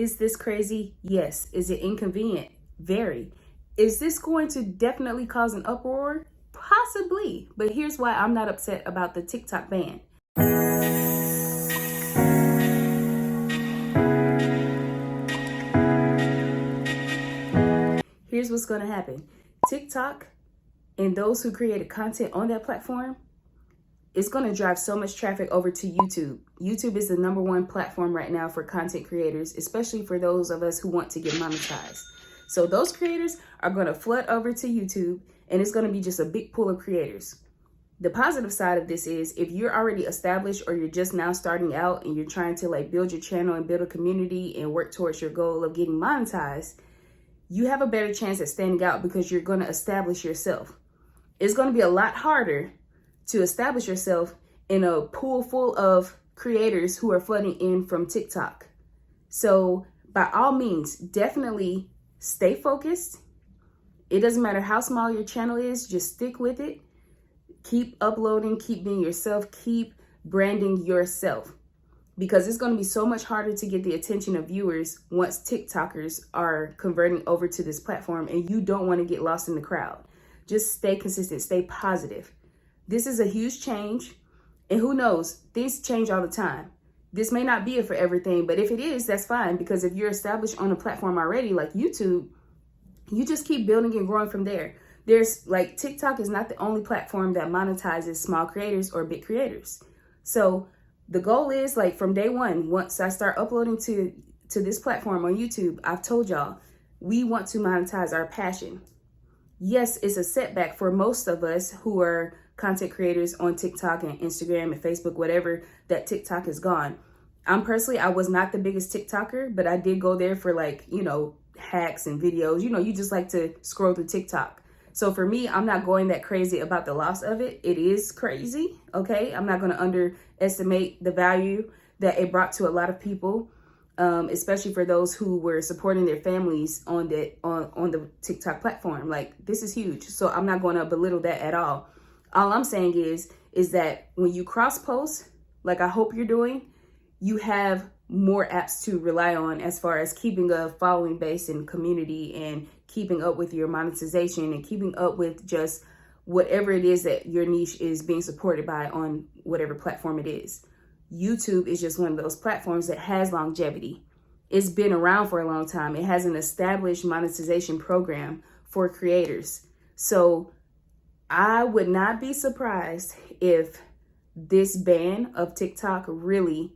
Is this crazy? Yes. Is it inconvenient? Very. Is this going to definitely cause an uproar? Possibly. But here's why I'm not upset about the TikTok ban. Here's what's going to happen. TikTok and those who created content on that platform, it's going to drive so much traffic over to YouTube. YouTube is the #1 platform right now for content creators, especially for those of us who want to get monetized. So those creators are going to flood over to YouTube, and it's going to be just a big pool of creators. The positive side of this is if you're already established or you're just now starting out and you're trying to like build your channel and build a community and work towards your goal of getting monetized, you have a better chance at standing out because you're going to establish yourself. It's going to be a lot harder to establish yourself in a pool full of creators who are flooding in from TikTok. So by all means, definitely stay focused. It doesn't matter how small your channel is, just stick with it. Keep uploading, keep being yourself, keep branding yourself, because it's going to be so much harder to get the attention of viewers once TikTokers are converting over to this platform, and you don't want to get lost in the crowd. Just stay consistent, stay positive. This is a huge change, and who knows, things change all the time. This may not be a forever thing, but if it is, that's fine, because if you're established on a platform already like YouTube, you just keep building and growing from there. There's like TikTok is not the only platform that monetizes small creators or big creators. So the goal is like from day one, once I start uploading to this platform on YouTube, I've told y'all, we want to monetize our passion. Yes, it's a setback for most of us who are content creators on TikTok and Instagram and Facebook, whatever, that TikTok is gone. I was not the biggest TikToker, but I did go there for like, hacks and videos. You just like to scroll through TikTok. So for me, I'm not going that crazy about the loss of it. It is crazy, okay? I'm not going to underestimate the value that it brought to a lot of people, especially for those who were supporting their families on the TikTok platform. Like, this is huge. So I'm not going to belittle that at all. All I'm saying is that when you cross post, like I hope you're doing, you have more apps to rely on as far as keeping a following base and community and keeping up with your monetization and keeping up with just whatever it is that your niche is being supported by on whatever platform it is. YouTube is just one of those platforms that has longevity. It's been around for a long time. It has an established monetization program for creators. So I would not be surprised if this ban of TikTok really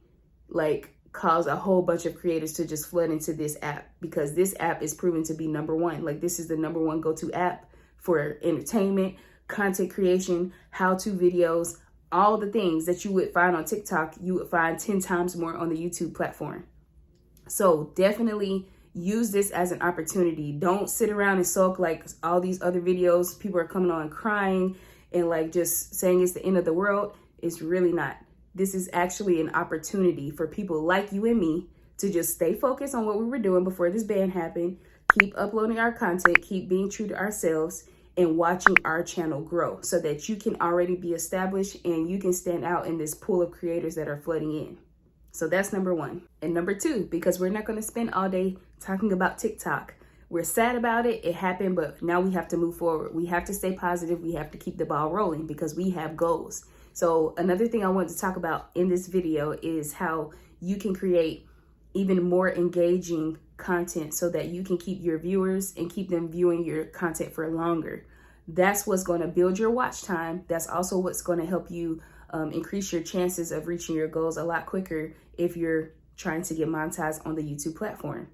cause a whole bunch of creators to just flood into this app, because this app is proven to be #1. Like, this is the #1 go-to app for entertainment, content creation, how-to videos, all the things that you would find on TikTok, you would find 10 times more on the YouTube platform. So definitely use this as an opportunity. Don't sit around and sulk like all these other videos. People are coming on crying and like just saying it's the end of the world. It's really not. This is actually an opportunity for people like you and me to just stay focused on what we were doing before this ban happened, keep uploading our content, keep being true to ourselves, and watching our channel grow so that you can already be established and you can stand out in this pool of creators that are flooding in. So that's #1. And #2, because we're not going to spend all day talking about TikTok. We're sad about it. It happened, but now we have to move forward. We have to stay positive. We have to keep the ball rolling because we have goals. So another thing I wanted to talk about in this video is how you can create even more engaging content so that you can keep your viewers and keep them viewing your content for longer. That's what's going to build your watch time. That's also what's going to help you increase your chances of reaching your goals a lot quicker if you're trying to get monetized on the YouTube platform.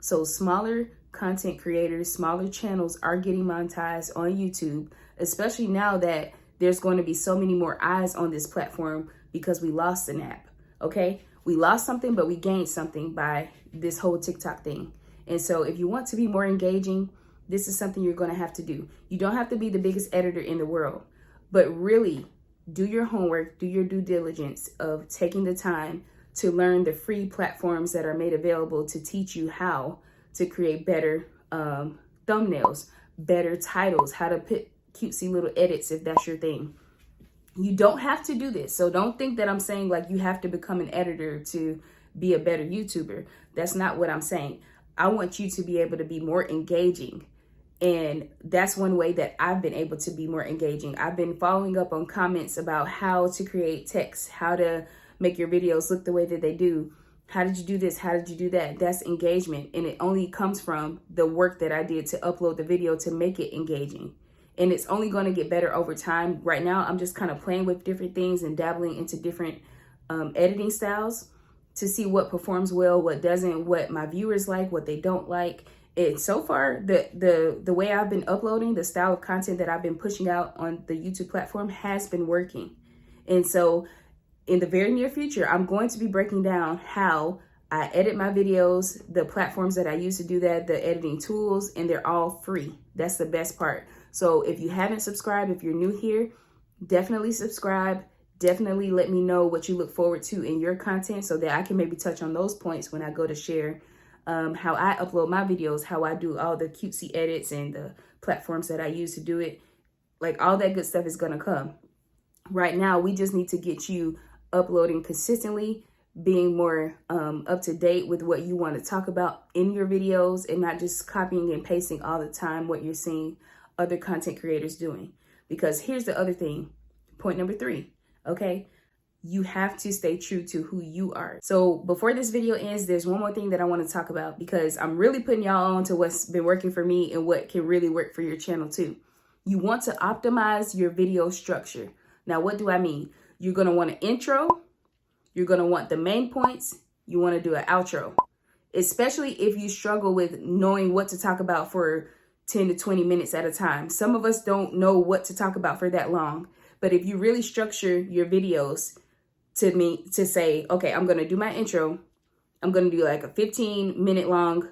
So smaller content creators, smaller channels are getting monetized on YouTube, especially now that there's going to be so many more eyes on this platform because we lost an app, okay? We lost something, but we gained something by this whole TikTok thing. And so if you want to be more engaging, this is something you're going to have to do. You don't have to be the biggest editor in the world, but really do your homework, do your due diligence of taking the time to learn the free platforms that are made available to teach you how to create better thumbnails, better titles, how to put cutesy little edits if that's your thing. You don't have to do this. So don't think that I'm saying like you have to become an editor to be a better YouTuber. That's not what I'm saying. I want you to be able to be more engaging. And that's one way that I've been able to be more engaging. I've been following up on comments about how to create text, how to make your videos look the way that they do. How did you do this? How did you do that? That's engagement. And it only comes from the work that I did to upload the video to make it engaging. And it's only going to get better over time. Right now, I'm just kind of playing with different things and dabbling into different editing styles to see what performs well, what doesn't, what my viewers like, what they don't like. And so far, the way I've been uploading, the style of content that I've been pushing out on the YouTube platform has been working. And so in the very near future, I'm going to be breaking down how I edit my videos, the platforms that I use to do that, the editing tools, and they're all free. That's the best part. So if you haven't subscribed, if you're new here, definitely subscribe. Definitely let me know what you look forward to in your content so that I can maybe touch on those points when I go to share how I upload my videos, how I do all the cutesy edits and the platforms that I use to do it. Like all that good stuff is going to come. Right now, we just need to get you uploading consistently, being more up to date with what you want to talk about in your videos and not just copying and pasting all the time what you're seeing other content creators doing. Because here's the other thing, point number 3, okay? You have to stay true to who you are. So before this video ends, there's one more thing that I want to talk about because I'm really putting y'all on to what's been working for me and what can really work for your channel too. You want to optimize your video structure. Now, what do I mean? You're going to want an intro. You're going to want the main points. You want to do an outro, especially if you struggle with knowing what to talk about for 10 to 20 minutes at a time. Some of us don't know what to talk about for that long. But if you really structure your videos to say, okay, I'm going to do my intro. I'm going to do like a 15-minute long,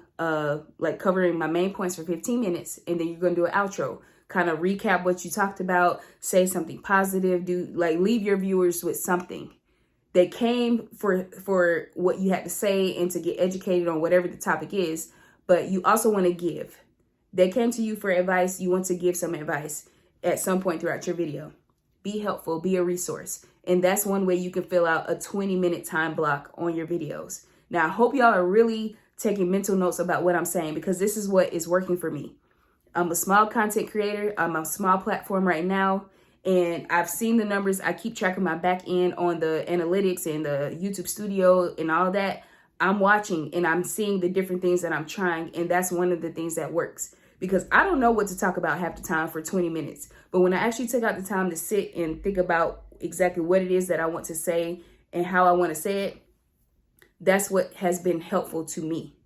like covering my main points for 15 minutes. And then you're going to do an outro, kind of recap what you talked about, say something positive, leave your viewers with something. They came for what you had to say and to get educated on whatever the topic is, but you also want to give. They came to you for advice. You want to give some advice at some point throughout your video. Be helpful, be a resource. And that's one way you can fill out a 20-minute time block on your videos. Now, I hope y'all are really taking mental notes about what I'm saying because this is what is working for me. I'm a small content creator. I'm a small platform right now. And I've seen the numbers. I keep track of my back end on the analytics and the YouTube studio and all that. I'm watching and I'm seeing the different things that I'm trying. And that's one of the things that works. Because I don't know what to talk about half the time for 20 minutes. But when I actually take out the time to sit and think about exactly what it is that I want to say and how I want to say it, that's what has been helpful to me.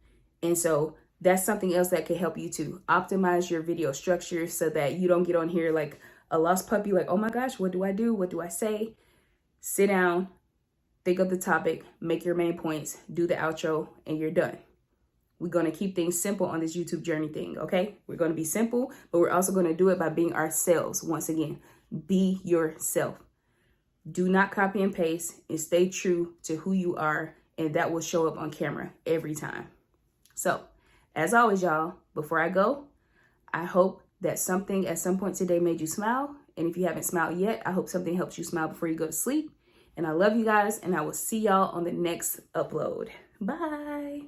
And so that's something else that can help you to optimize your video structure so that you don't get on here like a lost puppy, like, oh my gosh, what do I do? What do I say? Sit down, think of the topic, make your main points, do the outro, and you're done. We're going to keep things simple on this YouTube journey thing, okay? We're going to be simple, but we're also going to do it by being ourselves. Once again, be yourself. Do not copy and paste and stay true to who you are, and that will show up on camera every time. So, as always, y'all, before I go, I hope that something at some point today made you smile. And if you haven't smiled yet, I hope something helps you smile before you go to sleep. And I love you guys, and I will see y'all on the next upload. Bye.